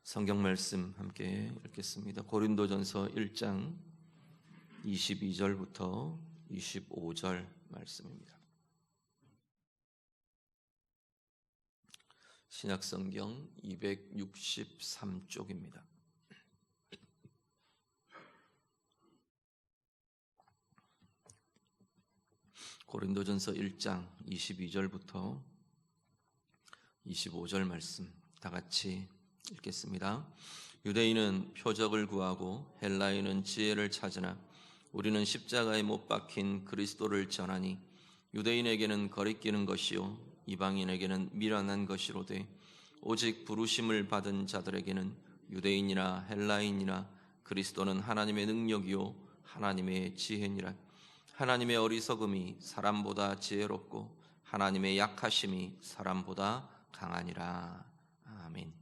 성경 말씀 함께 읽겠습니다. 고린도전서 1장 22절부터 25절 말씀입니다. 신약성경 263쪽입니다. 고린도전서 1장 22절부터 25절 말씀 다 같이 읽겠습니다. 유대인은 표적을 구하고 헬라인은 지혜를 찾으나 우리는 십자가에 못 박힌 그리스도를 전하니 유대인에게는 거리끼는 것이요 이방인에게는 미련한 것이로되 오직 부르심을 받은 자들에게는 유대인이나 헬라인이나 그리스도는 하나님의 능력이요 하나님의 지혜니라. 하나님의 어리석음이 사람보다 지혜롭고 하나님의 약하심이 사람보다 강하니라. 아멘.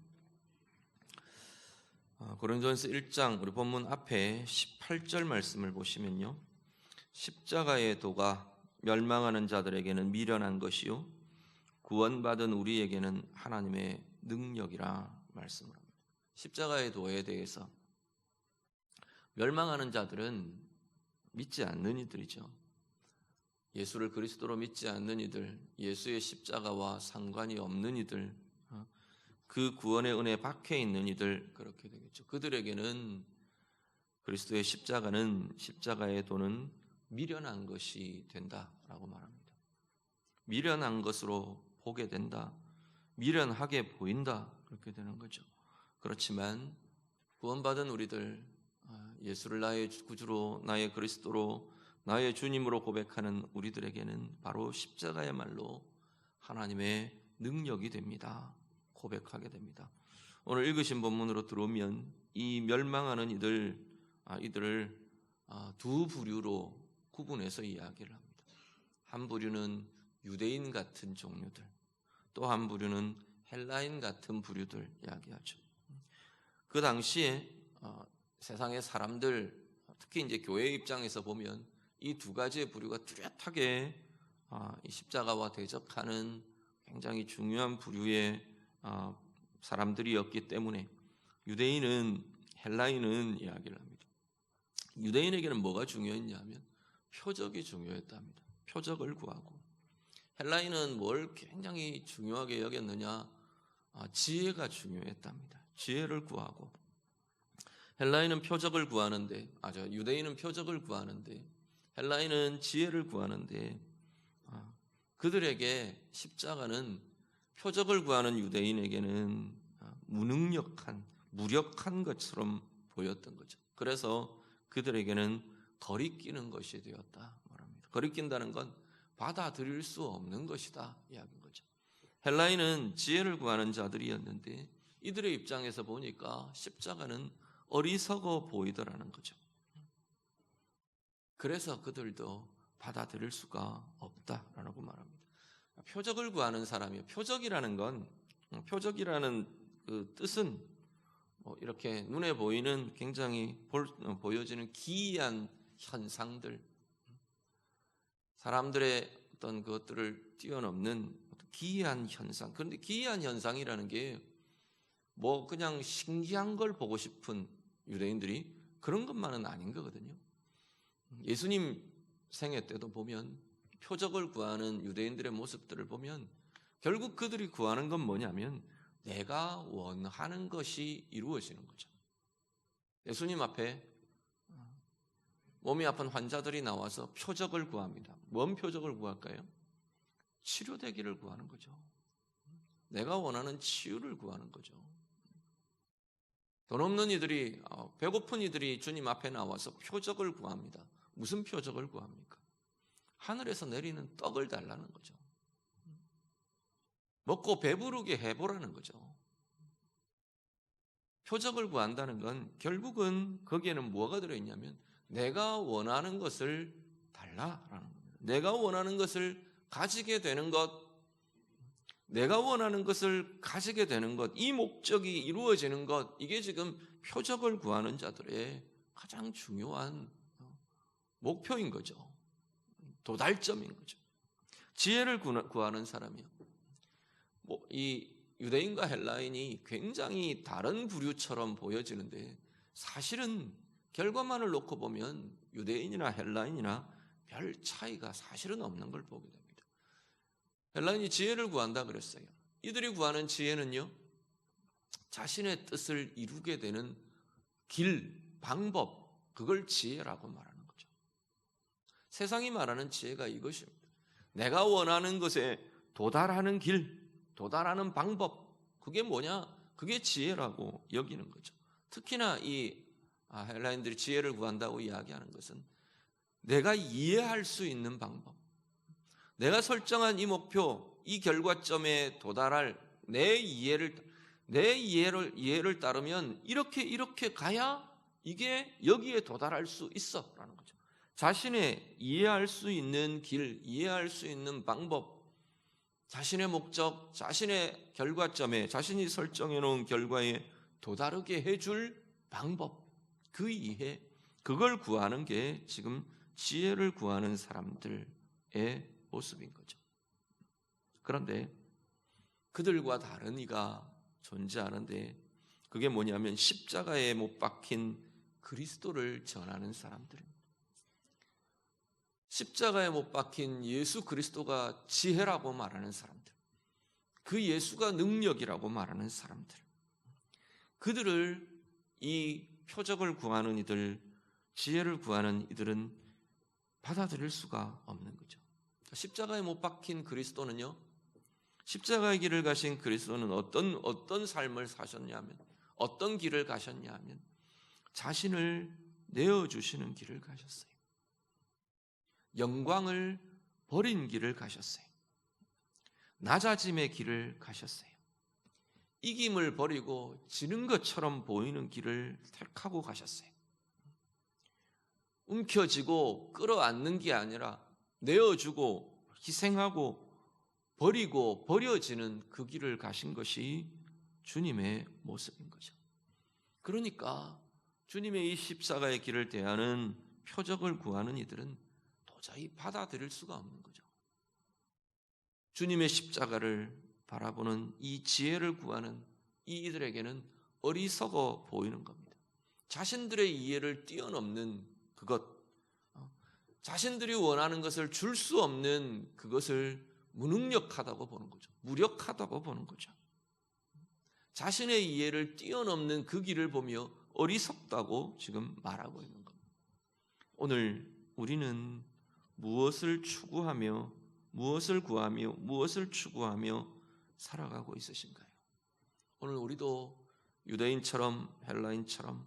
고린도전서 1장 우리 본문 앞에 18절 말씀을 보시면요, 십자가의 도가 멸망하는 자들에게는 미련한 것이요 구원받은 우리에게는 하나님의 능력이라 말씀을 합니다. 십자가의 도에 대해서 멸망하는 자들은 믿지 않는 이들이죠. 예수를 그리스도로 믿지 않는 이들, 예수의 십자가와 상관이 없는 이들, 그 구원의 은혜에 박혀 있는 이들, 그렇게 되겠죠. 그들에게는 그리스도의 십자가의 도는 미련한 것이 된다라고 말합니다. 미련한 것으로 보게 된다, 미련하게 보인다, 그렇게 되는 거죠. 그렇지만 구원받은 우리들, 예수를 나의 구주로, 나의 그리스도로, 나의 주님으로 고백하는 우리들에게는 바로 십자가야말로 하나님의 능력이 됩니다. 고백하게 됩니다. 오늘 읽으신 본문으로 들어오면 이 멸망하는 이들을 두 부류로 구분해서 이야기를 합니다. 한 부류는 유대인 같은 종류들, 또 한 부류는 헬라인 같은 부류들 이야기하죠. 그 당시에 세상의 사람들, 특히 이제 교회 입장에서 보면 이 두 가지의 부류가 뚜렷하게 이 십자가와 대적하는 굉장히 중요한 부류의 사람들이었기 때문에 유대인은, 헬라인은 이야기를 합니다. 유대인에게는 뭐가 중요했냐면 표적이 중요했답니다. 표적을 구하고, 헬라인은 뭘 굉장히 중요하게 여겼느냐, 지혜가 중요했답니다. 지혜를 구하고, 헬라인은 표적을 구하는데, 유대인은 표적을 구하는데 헬라인은 지혜를 구하는데, 그들에게 십자가는 표적을 구하는 유대인에게는 무력한 것처럼 보였던 거죠. 그래서 그들에게는 거리끼는 것이 되었다 말합니다. 거리낀다는 건 받아들일 수 없는 것이다 이야기인 거죠. 헬라인은 지혜를 구하는 자들이었는데 이들의 입장에서 보니까 십자가는 어리석어 보이더라는 거죠. 그래서 그들도 받아들일 수가 없다라고 말합니다. 표적을 구하는 사람이요. 표적이라는 그 뜻은 이렇게 눈에 보이는 굉장히 보여지는 기이한 현상들, 사람들의 어떤 그것들을 뛰어넘는 기이한 현상. 그런데 기이한 현상이라는 게 그냥 신기한 걸 보고 싶은 유대인들이 그런 것만은 아닌 거거든요. 예수님 생애 때도 보면 표적을 구하는 유대인들의 모습들을 보면 결국 그들이 구하는 건 뭐냐면 내가 원하는 것이 이루어지는 거죠. 예수님 앞에 몸이 아픈 환자들이 나와서 표적을 구합니다. 뭔 표적을 구할까요? 치료되기를 구하는 거죠. 내가 원하는 치유를 구하는 거죠. 돈 없는 이들이, 배고픈 이들이 주님 앞에 나와서 표적을 구합니다. 무슨 표적을 구합니까? 하늘에서 내리는 떡을 달라는 거죠. 먹고 배부르게 해보라는 거죠. 표적을 구한다는 건 결국은 거기에는 뭐가 들어있냐면 내가 원하는 것을 달라라는 겁니다. 내가 원하는 것을 가지게 되는 것, 내가 원하는 것을 가지게 되는 것, 이 목적이 이루어지는 것, 이게 지금 표적을 구하는 자들의 가장 중요한 목표인 거죠. 도달점인 거죠. 지혜를 구하는 사람이요. 이 유대인과 헬라인이 굉장히 다른 부류처럼 보여지는데 사실은 결과만을 놓고 보면 유대인이나 헬라인이나 별 차이가 사실은 없는 걸 보게 됩니다. 헬라인이 지혜를 구한다 그랬어요. 이들이 구하는 지혜는요, 자신의 뜻을 이루게 되는 길, 방법, 그걸 지혜라고 말하는 거죠. 세상이 말하는 지혜가 이것입니다. 내가 원하는 것에 도달하는 길, 도달하는 방법, 그게 뭐냐? 그게 지혜라고 여기는 거죠. 특히나 이 헬라인들이 지혜를 구한다고 이야기하는 것은 내가 이해할 수 있는 방법, 내가 설정한 이 목표, 이 결과점에 도달할 내 이해를 따르면 이렇게 가야 이게 여기에 도달할 수 있어라는 거죠. 자신의 이해할 수 있는 길, 이해할 수 있는 방법, 자신의 목적, 자신의 결과점에, 자신이 설정해 놓은 결과에 도달하게 해줄 방법, 그 이해, 그걸 구하는 게 지금 지혜를 구하는 사람들의 모습인 거죠. 그런데 그들과 다른 이가 존재하는데 그게 뭐냐면 십자가에 못 박힌 그리스도를 전하는 사람들입니다. 십자가에 못 박힌 예수 그리스도가 지혜라고 말하는 사람들, 그 예수가 능력이라고 말하는 사람들, 그들을, 이 표적을 구하는 이들, 지혜를 구하는 이들은 받아들일 수가 없는 거죠. 십자가에 못 박힌 그리스도는요, 십자가의 길을 가신 그리스도는 어떤 삶을 사셨냐면, 어떤 길을 가셨냐면 자신을 내어주시는 길을 가셨어요. 영광을 버린 길을 가셨어요. 낮아짐의 길을 가셨어요. 이김을 버리고 지는 것처럼 보이는 길을 택하고 가셨어요. 움켜쥐고 끌어안는 게 아니라 내어주고 희생하고 버리고 버려지는 그 길을 가신 것이 주님의 모습인 거죠. 그러니까 주님의 이 십자가의 길을 대하는 표적을 구하는 이들은 도저히 받아들일 수가 없는 거죠. 주님의 십자가를 바라보는 이 지혜를 구하는 이들에게는 어리석어 보이는 겁니다. 자신들의 이해를 뛰어넘는 그것, 자신들이 원하는 것을 줄 수 없는 그것을 무능력하다고 보는 거죠. 무력하다고 보는 거죠. 자신의 이해를 뛰어넘는 그 길을 보며 어리석다고 지금 말하고 있는 겁니다. 오늘 우리는 무엇을 추구하며, 무엇을 구하며, 무엇을 추구하며 살아가고 있으신가요? 오늘 우리도 유대인처럼 헬라인처럼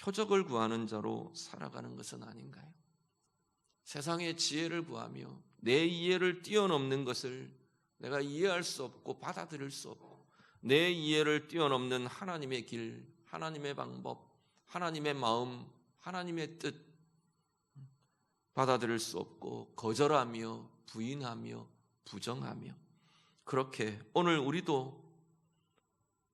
표적을 구하는 자로 살아가는 것은 아닌가요? 세상의 지혜를 구하며 내 이해를 뛰어넘는 것을 내가 이해할 수 없고 받아들일 수 없고, 내 이해를 뛰어넘는 하나님의 길, 하나님의 방법, 하나님의 마음, 하나님의 뜻 받아들일 수 없고 거절하며 부인하며 부정하며, 그렇게 오늘 우리도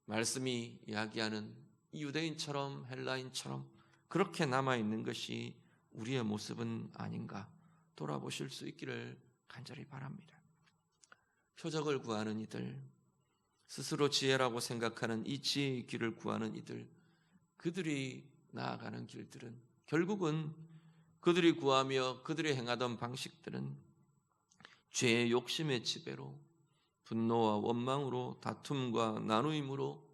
말씀이 이야기하는 유대인처럼 헬라인처럼 그렇게 남아있는 것이 우리의 모습은 아닌가 돌아보실 수 있기를 간절히 바랍니다. 표적을 구하는 이들, 스스로 지혜라고 생각하는 이 지혜의 길을 구하는 이들, 그들이 나아가는 길들은 결국은 그들이 구하며 그들이 행하던 방식들은 죄의 욕심의 지배로, 분노와 원망으로, 다툼과 나누임으로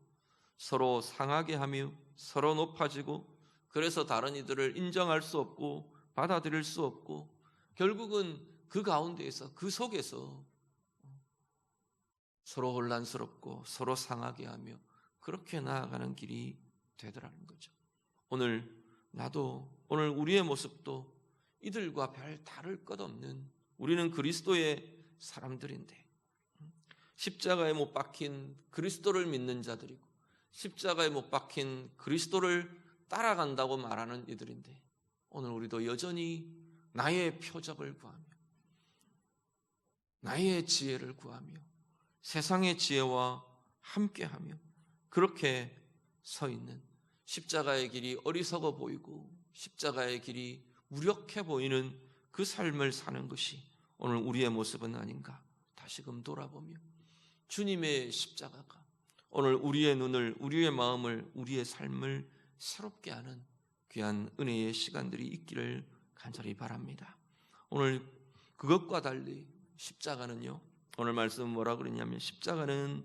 서로 상하게 하며 서로 높아지고, 그래서 다른 이들을 인정할 수 없고 받아들일 수 없고, 결국은 그 가운데에서, 그 속에서 서로 혼란스럽고 서로 상하게 하며 그렇게 나아가는 길이 되더라는 거죠. 오늘 나도, 오늘 우리의 모습도 이들과 별 다를 것 없는, 우리는 그리스도의 사람들인데, 십자가에 못 박힌 그리스도를 믿는 자들이고 십자가에 못 박힌 그리스도를 따라간다고 말하는 이들인데, 오늘 우리도 여전히 나의 표적을 구하며 나의 지혜를 구하며 세상의 지혜와 함께하며 그렇게 서 있는, 십자가의 길이 어리석어 보이고 십자가의 길이 무력해 보이는 그 삶을 사는 것이 오늘 우리의 모습은 아닌가 다시금 돌아보며 주님의 십자가가 오늘 우리의 눈을, 우리의 마음을, 우리의 삶을 새롭게 하는 귀한 은혜의 시간들이 있기를 간절히 바랍니다. 오늘 그것과 달리 십자가는요, 오늘 말씀은 뭐라 그러냐면 십자가는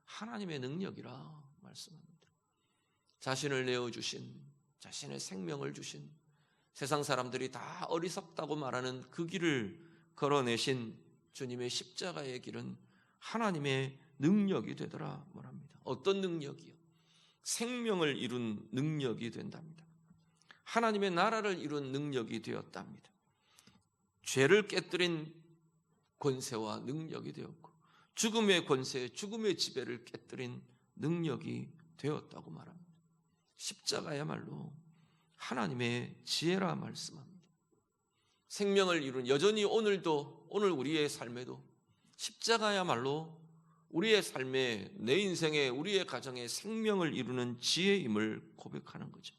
하나님의 능력이라 말씀합니다. 자신을 내어주신, 자신의 생명을 주신, 세상 사람들이 다 어리석다고 말하는 그 길을 걸어내신 주님의 십자가의 길은 하나님의 능력이 되더라 말합니다. 어떤 능력이요? 생명을 이룬 능력이 된답니다. 하나님의 나라를 이룬 능력이 되었답니다. 죄를 깨뜨린 권세와 능력이 되었고, 죽음의 권세, 죽음의 지배를 깨뜨린 능력이 되었다고 말합니다. 십자가야말로 하나님의 지혜라 말씀합니다. 생명을 이룬, 여전히 오늘도, 오늘 우리의 삶에도 십자가야말로 우리의 삶에, 내 인생에, 우리의 가정에 생명을 이루는 지혜임을 고백하는 거죠.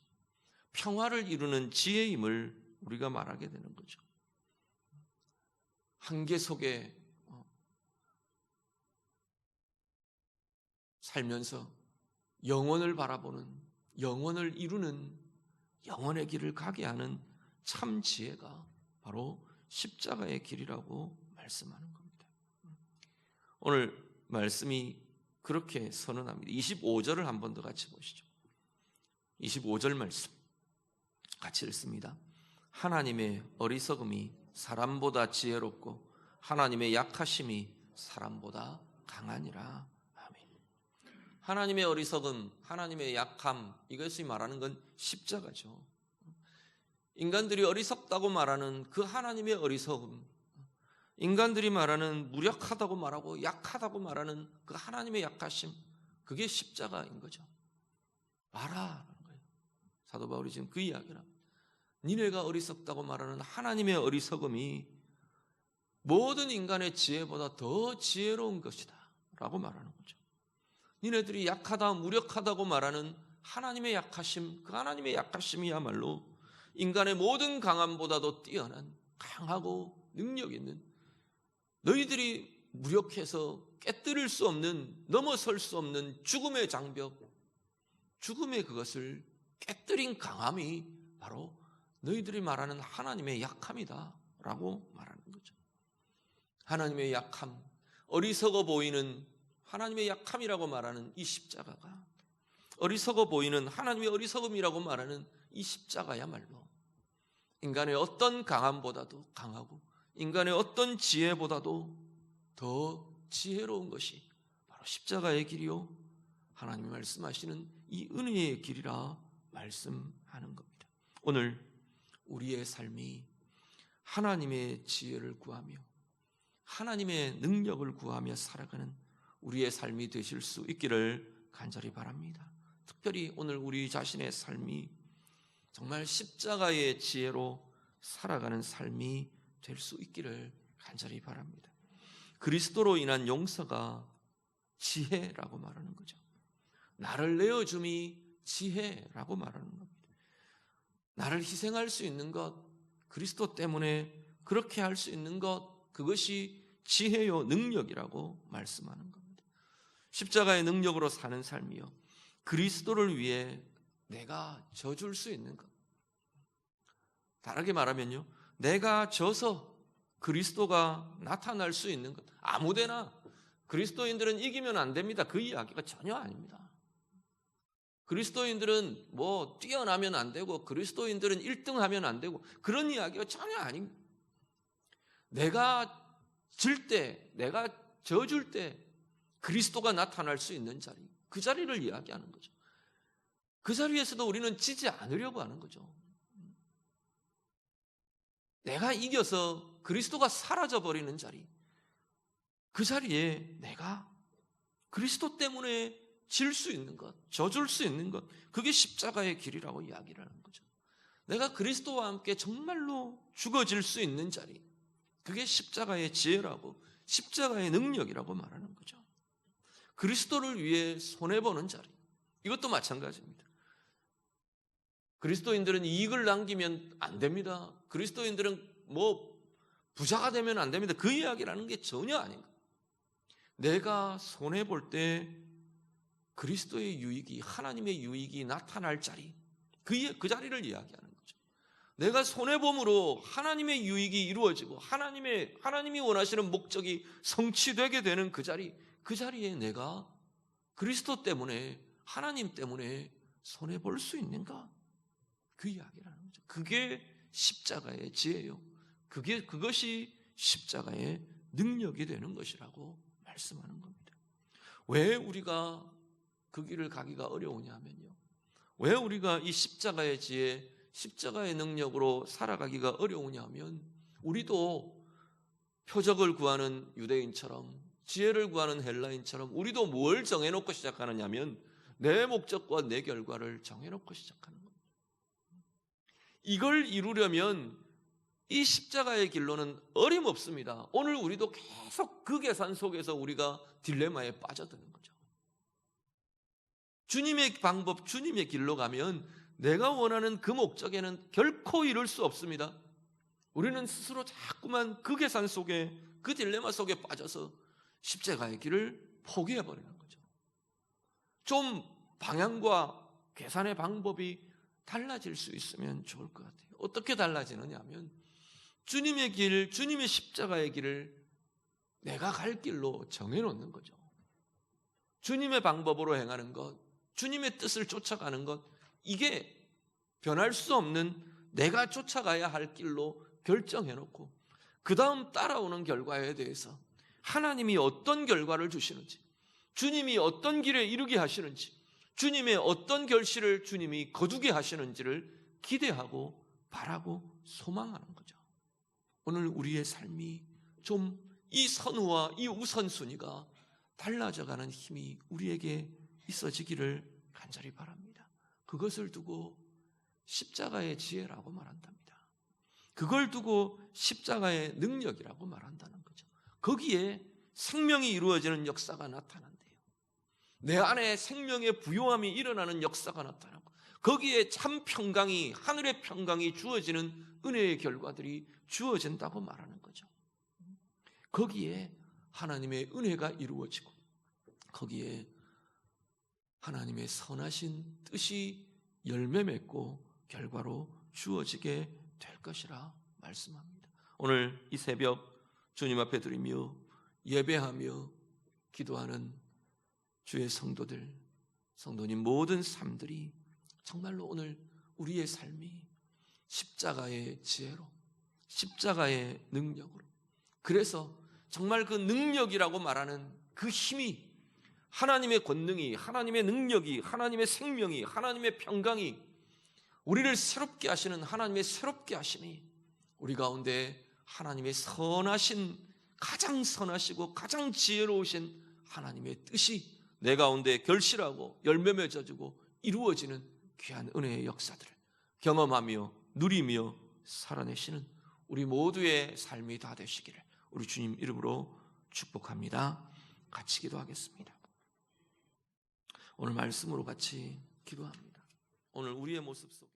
평화를 이루는 지혜임을 우리가 말하게 되는 거죠. 한계 속에 살면서 영원을 바라보는, 영원을 이루는, 영원의 길을 가게 하는 참 지혜가 바로 십자가의 길이라고 말씀하는 겁니다. 오늘 말씀이 그렇게 선언합니다. 25절을 한 번 더 같이 보시죠. 25절 말씀 같이 읽습니다. 하나님의 어리석음이 사람보다 지혜롭고 하나님의 약하심이 사람보다 강하니라. 아멘. 하나님의 어리석음, 하나님의 약함, 이것이 말하는 건 십자가죠. 인간들이 어리석다고 말하는 그 하나님의 어리석음, 인간들이 말하는 무력하다고 말하고 약하다고 말하는 그 하나님의 약하심, 그게 십자가인 거죠. 알아라는 거예요. 사도 바울이 지금 그 이야기를 합니다. 니네가 어리석다고 말하는 하나님의 어리석음이 모든 인간의 지혜보다 더 지혜로운 것이다 라고 말하는 거죠. 니네들이 약하다, 무력하다고 말하는 하나님의 약하심, 그 하나님의 약하심이야말로 인간의 모든 강함보다도 뛰어난, 강하고 능력 있는, 너희들이 무력해서 깨뜨릴 수 없는, 넘어설 수 없는 죽음의 장벽, 죽음의 그것을 깨뜨린 강함이 바로 너희들이 말하는 하나님의 약함이다 라고 말하는 거죠. 하나님의 약함, 어리석어 보이는 하나님의 약함이라고 말하는 이 십자가가, 어리석어 보이는 하나님의 어리석음이라고 말하는 이 십자가야말로 인간의 어떤 강함보다도 강하고 인간의 어떤 지혜보다도 더 지혜로운 것이 바로 십자가의 길이요, 하나님이 말씀하시는 이 은혜의 길이라 말씀하는 겁니다. 오늘 우리의 삶이 하나님의 지혜를 구하며 하나님의 능력을 구하며 살아가는 우리의 삶이 되실 수 있기를 간절히 바랍니다. 특별히 오늘 우리 자신의 삶이 정말 십자가의 지혜로 살아가는 삶이 될 수 있기를 간절히 바랍니다. 그리스도로 인한 용서가 지혜라고 말하는 거죠. 나를 내어줌이 지혜라고 말하는 겁니다. 나를 희생할 수 있는 것, 그리스도 때문에 그렇게 할 수 있는 것, 그것이 지혜요 능력이라고 말씀하는 겁니다. 십자가의 능력으로 사는 삶이요, 그리스도를 위해 내가 져줄 수 있는 것. 다르게 말하면요, 내가 져서 그리스도가 나타날 수 있는 것. 아무데나 그리스도인들은 이기면 안 됩니다. 그 이야기가 전혀 아닙니다. 그리스도인들은 뭐 뛰어나면 안 되고 그리스도인들은 1등하면 안 되고 그런 이야기가 전혀 아닙니다. 내가 질 때, 내가 져줄 때 그리스도가 나타날 수 있는 자리, 그 자리를 이야기하는 거죠. 그 자리에서도 우리는 지지 않으려고 하는 거죠. 내가 이겨서 그리스도가 사라져버리는 자리, 그 자리에 내가 그리스도 때문에 질 수 있는 것, 져줄 수 있는 것, 그게 십자가의 길이라고 이야기를 하는 거죠. 내가 그리스도와 함께 정말로 죽어질 수 있는 자리, 그게 십자가의 지혜라고, 십자가의 능력이라고 말하는 거죠. 그리스도를 위해 손해보는 자리, 이것도 마찬가지입니다. 그리스도인들은 이익을 남기면 안 됩니다. 그리스도인들은 뭐 부자가 되면 안 됩니다. 그 이야기라는 게 전혀 아닌 거예요. 내가 손해볼 때 그리스도의 유익이, 하나님의 유익이 나타날 자리, 그 자리를 이야기하는 거죠. 내가 손해봄으로 하나님의 유익이 이루어지고 하나님이 원하시는 목적이 성취되게 되는 그 자리에 내가 그리스도 때문에, 하나님 때문에 손해볼 수 있는가? 그 이야기라는 거죠. 그게 십자가의 지혜요. 그것이 십자가의 능력이 되는 것이라고 말씀하는 겁니다. 왜 우리가 그 길을 가기가 어려우냐면요, 왜 우리가 이 십자가의 지혜, 십자가의 능력으로 살아가기가 어려우냐면, 우리도 표적을 구하는 유대인처럼, 지혜를 구하는 헬라인처럼 우리도 뭘 정해놓고 시작하느냐면 내 목적과 내 결과를 정해놓고 시작하는 겁니다. 이걸 이루려면 이 십자가의 길로는 어림없습니다. 오늘 우리도 계속 그 계산 속에서 우리가 딜레마에 빠져드는 거죠. 주님의 방법, 주님의 길로 가면 내가 원하는 그 목적에는 결코 이룰 수 없습니다. 우리는 스스로 자꾸만 그 계산 속에, 그 딜레마 속에 빠져서 십자가의 길을 포기해버리는 거죠. 좀 방향과 계산의 방법이 달라질 수 있으면 좋을 것 같아요. 어떻게 달라지느냐 하면, 주님의 길, 주님의 십자가의 길을 내가 갈 길로 정해놓는 거죠. 주님의 방법으로 행하는 것, 주님의 뜻을 쫓아가는 것, 이게 변할 수 없는 내가 쫓아가야 할 길로 결정해놓고, 그 다음 따라오는 결과에 대해서 하나님이 어떤 결과를 주시는지, 주님이 어떤 길에 이르게 하시는지, 주님의 어떤 결실을 주님이 거두게 하시는지를 기대하고 바라고 소망하는 거죠. 오늘 우리의 삶이 좀 이 선우와 이 우선순위가 달라져가는 힘이 우리에게 있어지기를 간절히 바랍니다. 그것을 두고 십자가의 지혜라고 말한답니다. 그걸 두고 십자가의 능력이라고 말한다는 거죠. 거기에 생명이 이루어지는 역사가 나타난대요. 내 안에 생명의 부요함이 일어나는 역사가 나타나고, 거기에 참 평강이, 하늘의 평강이 주어지는 은혜의 결과들이 주어진다고 말하는 거죠. 거기에 하나님의 은혜가 이루어지고, 거기에 하나님의 선하신 뜻이 열매 맺고 결과로 주어지게 될 것이라 말씀합니다. 오늘 이 새벽 주님 앞에 드리며 예배하며 기도하는 주의 성도님 모든 삶들이 정말로 오늘 우리의 삶이 십자가의 지혜로, 십자가의 능력으로, 그래서 정말 그 능력이라고 말하는 그 힘이, 하나님의 권능이, 하나님의 능력이, 하나님의 생명이, 하나님의 평강이, 우리를 새롭게 하시는 하나님의 새롭게 하심이 우리 가운데 하나님의 선하신, 가장 선하시고 가장 지혜로우신 하나님의 뜻이 내 가운데 결실하고 열매 맺어지고 이루어지는 귀한 은혜의 역사들을 경험하며 누리며 살아내시는 우리 모두의 삶이 다 되시기를 우리 주님 이름으로 축복합니다. 같이 기도하겠습니다. 오늘 말씀으로 같이 기도합니다. 오늘 우리의 모습 속